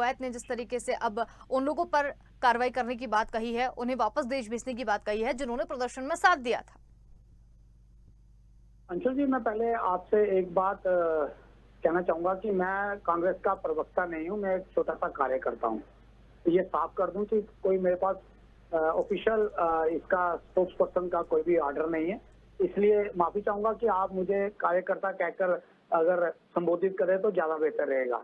लोकायुक्त ने जिस तरीके से अब उन लोगों पर कार्रवाई करने की बात कही है, उन्हें वापस देश भेजने की बात कही है जिन्होंने प्रदर्शन में साथ दिया था। अंशुल जी, मैं पहले आपसे एक बात कहना चाहूंगा कि मैं कांग्रेस का प्रवक्ता नहीं हूं, मैं एक छोटा सा कार्यकर्ता हूं। तो ये साफ कर दूं कि कोई मेरे पास ऑफिशियल इसका स्पोक्स पर्सन का कोई भी ऑर्डर नहीं है, इसलिए माफी चाहूंगा कि आप मुझे कार्यकर्ता कहकर अगर संबोधित करें तो ज्यादा बेहतर रहेगा।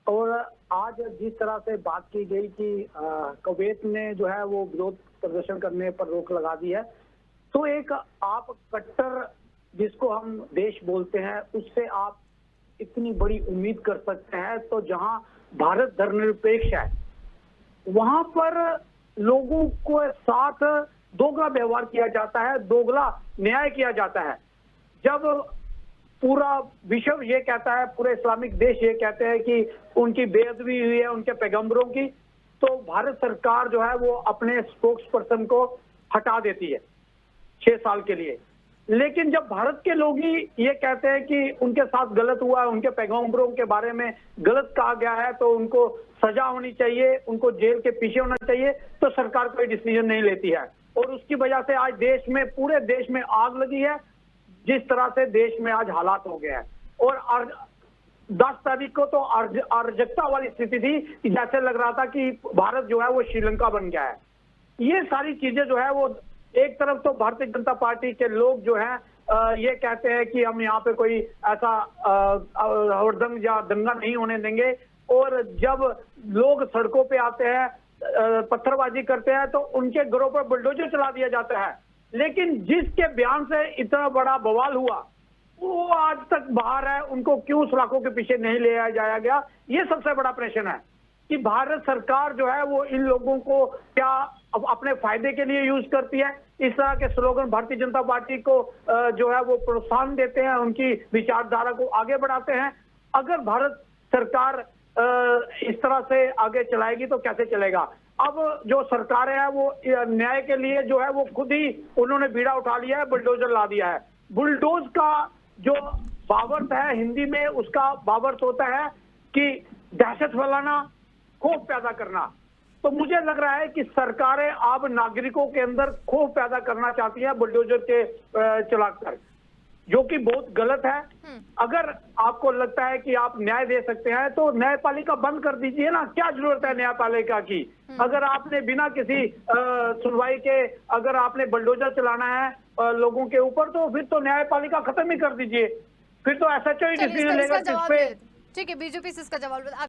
और आज जिस तरह से बात की गई कि कुवैत ने जो है वो विरोध प्रदर्शन करने पर रोक लगा दी है, तो एक आप कट्टर जिसको हम देश बोलते हैं उससे आप इतनी बड़ी उम्मीद कर सकते हैं, तो जहां भारत धर्मनिरपेक्ष है वहां पर लोगों को साथ दोगला व्यवहार किया जाता है, दोगला न्याय किया जाता है। जब पूरा विश्व ये कहता है, पूरे इस्लामिक देश ये कहते हैं कि उनकी बेअदबी हुई है उनके पैगंबरों की, तो भारत सरकार जो है वो अपने स्पोक्स पर्सन को हटा देती है 6 साल के लिए। लेकिन जब भारत के लोग ही ये कहते हैं कि उनके साथ गलत हुआ है, उनके पैगंबरों के बारे में गलत कहा गया है, तो उनको सजा होनी चाहिए, उनको जेल के पीछे होना चाहिए, तो सरकार कोई डिसीजन नहीं लेती है। और उसकी वजह से आज देश में, पूरे देश में आग लगी है, जिस तरह से देश में आज हालात हो गए हैं। और 10 तारीख को तो अराजकता वाली स्थिति थी, जैसे लग रहा था कि भारत जो है वो श्रीलंका बन गया है। ये सारी चीजें जो है वो, एक तरफ तो भारतीय जनता पार्टी के लोग जो हैं ये कहते हैं कि हम यहाँ पे कोई ऐसा हड़दंग या दंगा नहीं होने देंगे, और जब लोग सड़कों पे आते हैं, पत्थरबाजी करते हैं, तो उनके घरों पर बुलडोजर चला दिया जाता है। लेकिन जिसके बयान से इतना बड़ा बवाल हुआ वो आज तक बाहर है, उनको क्यों सलाखों के पीछे नहीं ले जाया गया, ये सबसे बड़ा प्रश्न है कि भारत सरकार जो है वो इन लोगों को क्या अपने फायदे के लिए यूज करती है। इस तरह के स्लोगन भारतीय जनता पार्टी को जो है वो प्रोत्साहन देते हैं, उनकी विचारधारा को आगे बढ़ाते हैं। अगर भारत सरकार इस तरह से आगे चलाएगी तो कैसे चलेगा। अब जो सरकारें हैं वो न्याय के लिए जो है वो खुद ही उन्होंने बीड़ा उठा लिया है, बुलडोजर ला दिया है। बुलडोज का जो बावर्त है, हिंदी में उसका बावर्त होता है कि दहशत फैलाना, खौफ पैदा करना। तो मुझे लग रहा है कि सरकारें अब नागरिकों के अंदर खौफ पैदा करना चाहती है बुलडोजर के चलाकर, जो कि बहुत गलत है। अगर आपको लगता है कि आप न्याय दे सकते हैं तो न्यायपालिका बंद कर दीजिए ना, क्या जरूरत है न्यायपालिका की। अगर आपने बिना किसी सुनवाई के अगर आपने बुलडोजर चलाना है लोगों के ऊपर, तो फिर तो न्यायपालिका खत्म ही कर दीजिए, फिर तो एसएचओ ही डिसीजन लेगा किस पे। ठीक है, बीजेपी से इसका जवाब